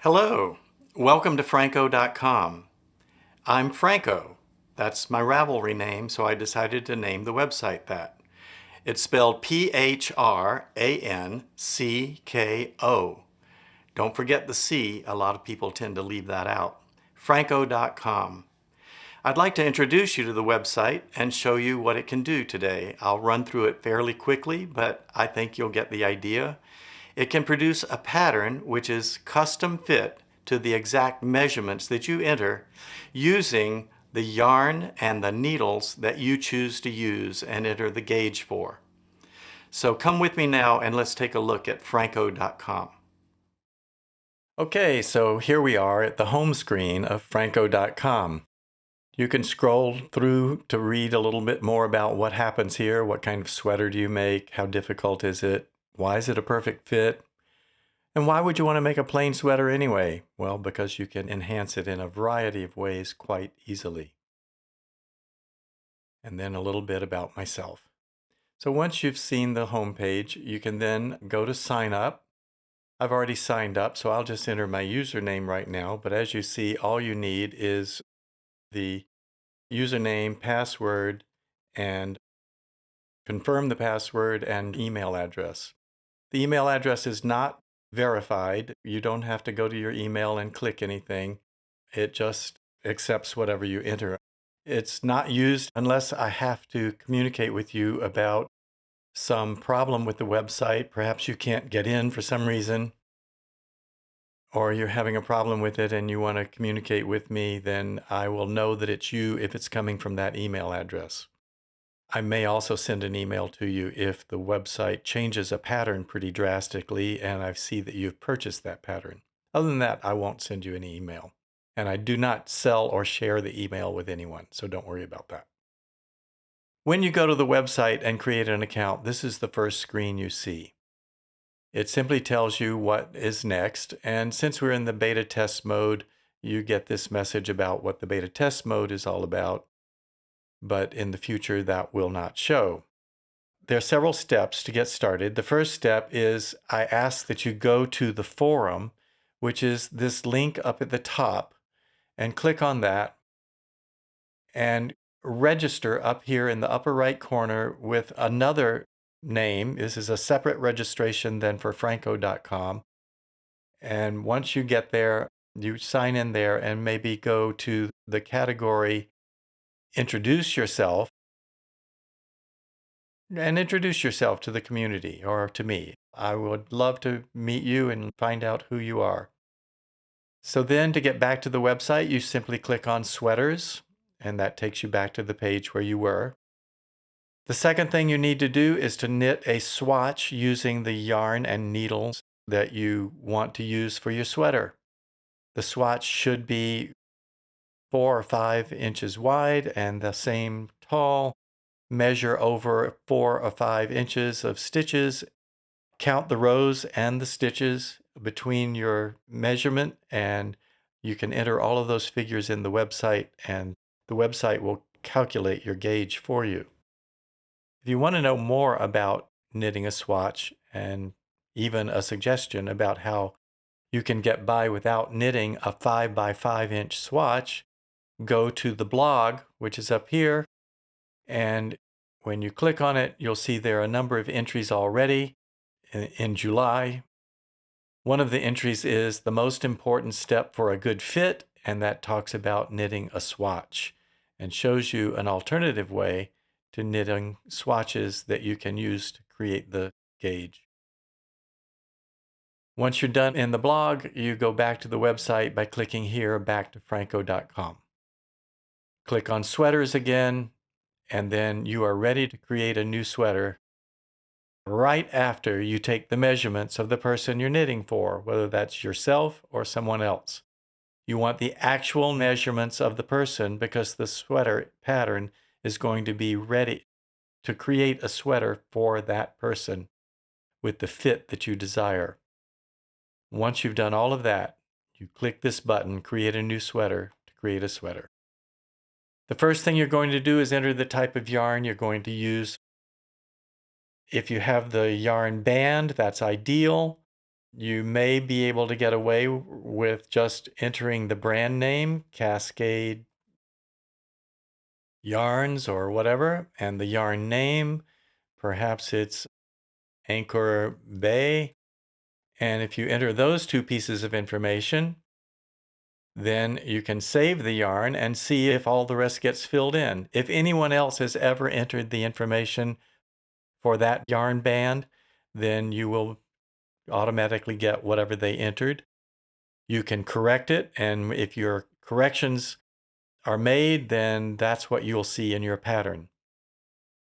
Hello, welcome to Franco.com. I'm Franco. That's my Ravelry name, so I decided to name the website that. It's spelled P-H-R-A-N-C-K-O. Don't forget the C, a lot of people tend to leave that out. Franco.com. I'd like to introduce you to the website and show you what it can do today. I'll run through it fairly quickly, but I think you'll get the idea. It can produce a pattern which is custom fit to the exact measurements that you enter using the yarn and the needles that you choose to use and enter the gauge for. So come with me now and let's take a look at Franco.com. Okay, so here we are at the home screen of Franco.com. You can scroll through to read a little bit more about what happens here. What kind of sweater do you make? How difficult is it? Why is it a perfect fit? And why would you want to make a plain sweater anyway? Well, because you can enhance it in a variety of ways quite easily. And then a little bit about myself. So once you've seen the home page, you can then go to sign up. I've already signed up, so I'll just enter my username right now. But as you see, all you need is the username, password, and confirm the password and email address. The email address is not verified. You don't have to go to your email and click anything. It just accepts whatever you enter. It's not used unless I have to communicate with you about some problem with the website. Perhaps you can't get in for some reason, or you're having a problem with it and you want to communicate with me, then I will know that it's you if it's coming from that email address. I may also send an email to you if the website changes a pattern pretty drastically and I see that you've purchased that pattern. Other than that, I won't send you any email. And I do not sell or share the email with anyone, so don't worry about that. When you go to the website and create an account, this is the first screen you see. It simply tells you what is next, and since we're in the beta test mode, you get this message about what the beta test mode is all about, but in the future that will not show. There are several steps to get started. The first step is I ask that you go to the forum, which is this link up at the top, and click on that and register up here in the upper right corner with another name. This is a separate registration than for Franco.com. And once you get there, you sign in there and maybe go to the category Introduce Yourself and introduce yourself to the community or to me. I would love to meet you and find out who you are. So then to get back to the website, you simply click on sweaters, and that takes you back to the page where you were. The second thing you need to do is to knit a swatch using the yarn and needles that you want to use for your sweater. The swatch should be 4 or 5 inches wide and the same tall. Measure over 4 or 5 inches of stitches. Count the rows and the stitches between your measurement, and you can enter all of those figures in the website, and the website will calculate your gauge for you. If you want to know more about knitting a swatch and even a suggestion about how you can get by without knitting a 5 by 5 inch swatch, go to the blog, which is up here, and when you click on it, you'll see there are a number of entries already in July. One of the entries is the most important step for a good fit, and that talks about knitting a swatch and shows you an alternative way to knitting swatches that you can use to create the gauge. Once you're done in the blog, you go back to the website by clicking here, back to Franco.com. Click on sweaters again, and then you are ready to create a new sweater right after you take the measurements of the person you're knitting for, whether that's yourself or someone else. You want the actual measurements of the person because the sweater pattern is going to be ready to create a sweater for that person with the fit that you desire. Once you've done all of that, you click this button, Create a New Sweater, to create a sweater. The first thing you're going to do is enter the type of yarn you're going to use. If you have the yarn band, that's ideal. You may be able to get away with just entering the brand name, Cascade Yarns or whatever, and the yarn name. Perhaps it's Anchor Bay. And if you enter those two pieces of information, then you can save the yarn and see if all the rest gets filled in. If anyone else has ever entered the information for that yarn band, then you will automatically get whatever they entered. You can correct it, and if your corrections are made, then that's what you'll see in your pattern.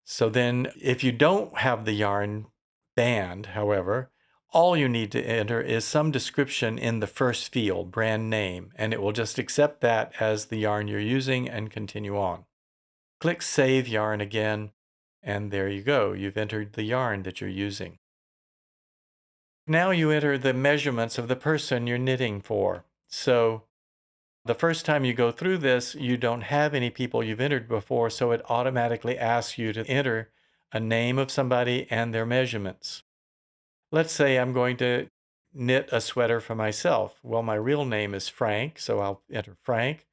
So then if you don't have the yarn band, however, all you need to enter is some description in the first field, brand name, and it will just accept that as the yarn you're using and continue on. Click Save Yarn again, and there you go. You've entered the yarn that you're using. Now you enter the measurements of the person you're knitting for. So the first time you go through this, you don't have any people you've entered before, so it automatically asks you to enter a name of somebody and their measurements. Let's say I'm going to knit a sweater for myself. Well, my real name is Frank, so I'll enter Frank.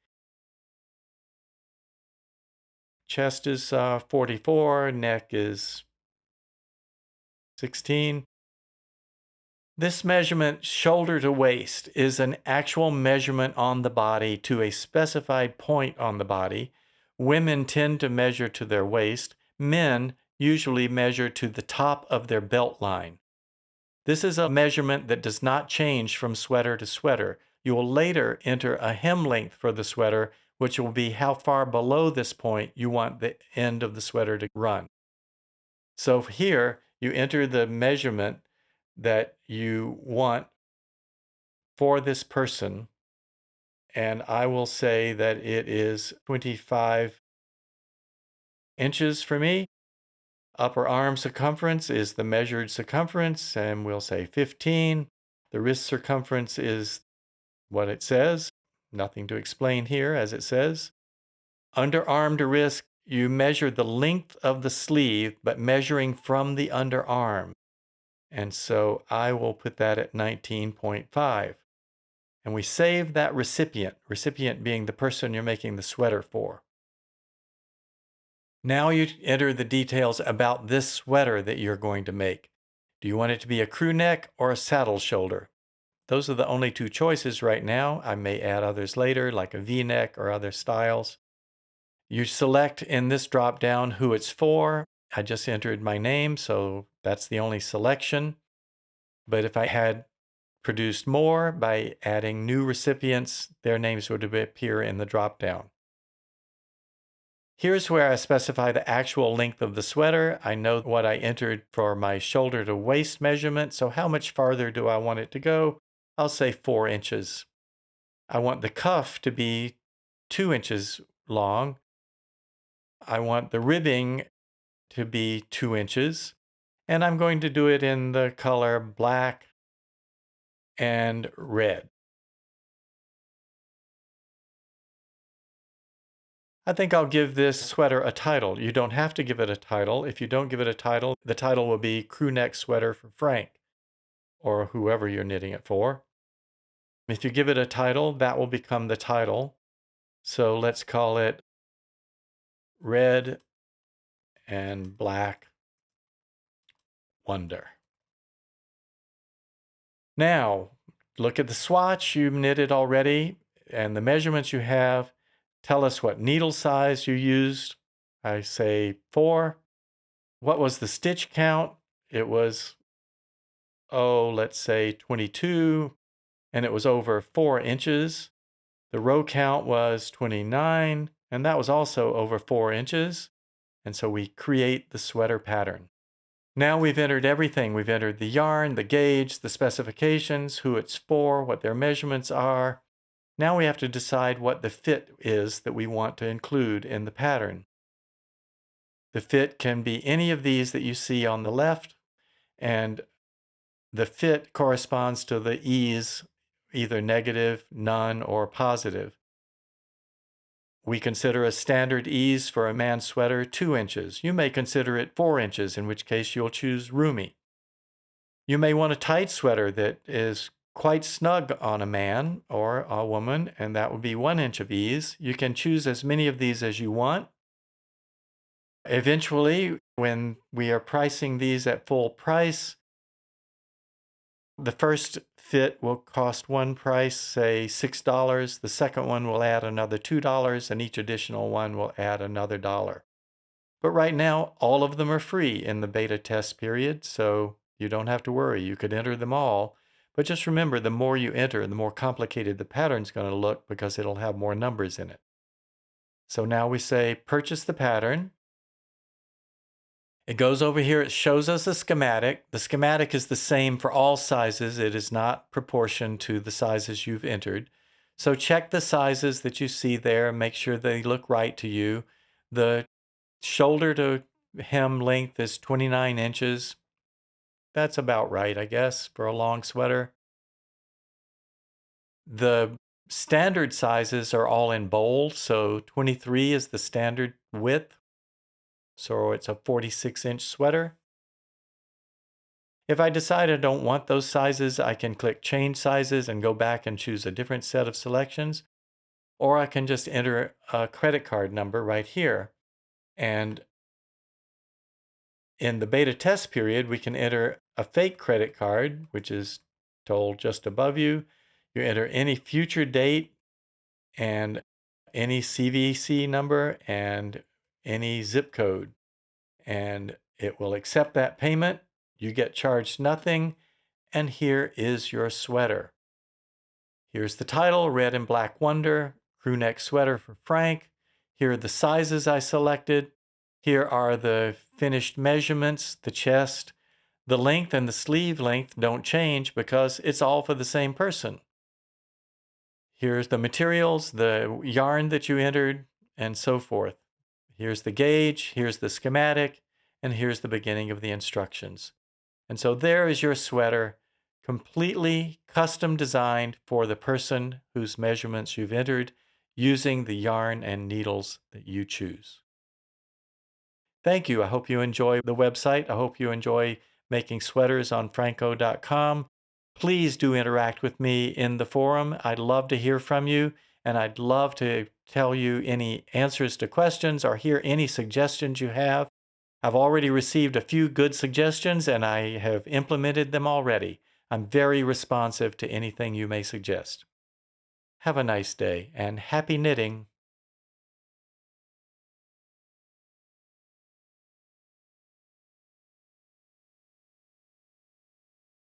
Chest is 44, neck is 16. This measurement, shoulder to waist, is an actual measurement on the body to a specified point on the body. Women tend to measure to their waist. Men usually measure to the top of their belt line. This is a measurement that does not change from sweater to sweater. You will later enter a hem length for the sweater, which will be how far below this point you want the end of the sweater to run. So here, you enter the measurement that you want for this person, and I will say that it is 25 inches for me. Upper arm circumference is the measured circumference, and we'll say 15. The wrist circumference is what it says. Nothing to explain here, as it says. Underarm to wrist, you measure the length of the sleeve, but measuring from the underarm. And so I will put that at 19.5. And we save that recipient being the person you're making the sweater for. Now you enter the details about this sweater that you're going to make. Do you want it to be a crew neck or a saddle shoulder? Those are the only two choices right now. I may add others later, like a V-neck or other styles. You select in this drop down who it's for. I just entered my name, so that's the only selection. But if I had produced more by adding new recipients, their names would appear in the drop down. Here's where I specify the actual length of the sweater. I know what I entered for my shoulder to waist measurement, so how much farther do I want it to go? I'll say 4 inches. I want the cuff to be 2 inches long. I want the ribbing to be 2 inches, and I'm going to do it in the color black and red. I think I'll give this sweater a title. You don't have to give it a title. If you don't give it a title, the title will be Crew Neck Sweater for Frank, or whoever you're knitting it for. If you give it a title, that will become the title. So let's call it Red and Black Wonder. Now, look at the swatch you knitted already and the measurements you have. Tell us what needle size you used. I say 4. What was the stitch count? It was, let's say 22, and it was over 4 inches. The row count was 29, and that was also over 4 inches. And so we create the sweater pattern. Now we've entered everything. We've entered the yarn, the gauge, the specifications, who it's for, what their measurements are. Now we have to decide what the fit is that we want to include in the pattern. The fit can be any of these that you see on the left, and the fit corresponds to the ease, either negative, none, or positive. We consider a standard ease for a man's sweater 2 inches. You may consider it 4 inches, in which case you'll choose roomy. You may want a tight sweater that is quite snug on a man or a woman, and that would be 1 inch of ease. You can choose as many of these as you want. Eventually, when we are pricing these at full price, the first fit will cost one price, say $6. The second one will add another $2, and each additional one will add another $1. But right now, all of them are free in the beta test period, so you don't have to worry. You could enter them all. But just remember, the more you enter, the more complicated the pattern's going to look because it'll have more numbers in it. So now we say purchase the pattern. It goes over here, it shows us a schematic. The schematic is the same for all sizes. It is not proportioned to the sizes you've entered. So check the sizes that you see there and make sure they look right to you. The shoulder to hem length is 29 inches. That's about right, I guess, for a long sweater. The standard sizes are all in bold, so 23 is the standard width. So it's a 46-inch sweater. If I decide I don't want those sizes, I can click change sizes and go back and choose a different set of selections. Or I can just enter a credit card number right here. And in the beta test period, we can enter a fake credit card, which is told just above you. You enter any future date and any CVC number and any zip code. And it will accept that payment. You get charged nothing. And here is your sweater. Here's the title, Red and Black Wonder, crew neck sweater for Frank. Here are the sizes I selected. Here are the finished measurements, the chest. The length and the sleeve length don't change because it's all for the same person. Here's the materials, the yarn that you entered, and so forth. Here's the gauge, here's the schematic, and here's the beginning of the instructions. And so there is your sweater, completely custom designed for the person whose measurements you've entered using the yarn and needles that you choose. Thank you. I hope you enjoy the website. I hope you enjoy making sweaters on Franco.com. Please do interact with me in the forum. I'd love to hear from you, and I'd love to tell you any answers to questions or hear any suggestions you have. I've already received a few good suggestions, and I have implemented them already. I'm very responsive to anything you may suggest. Have a nice day, and happy knitting!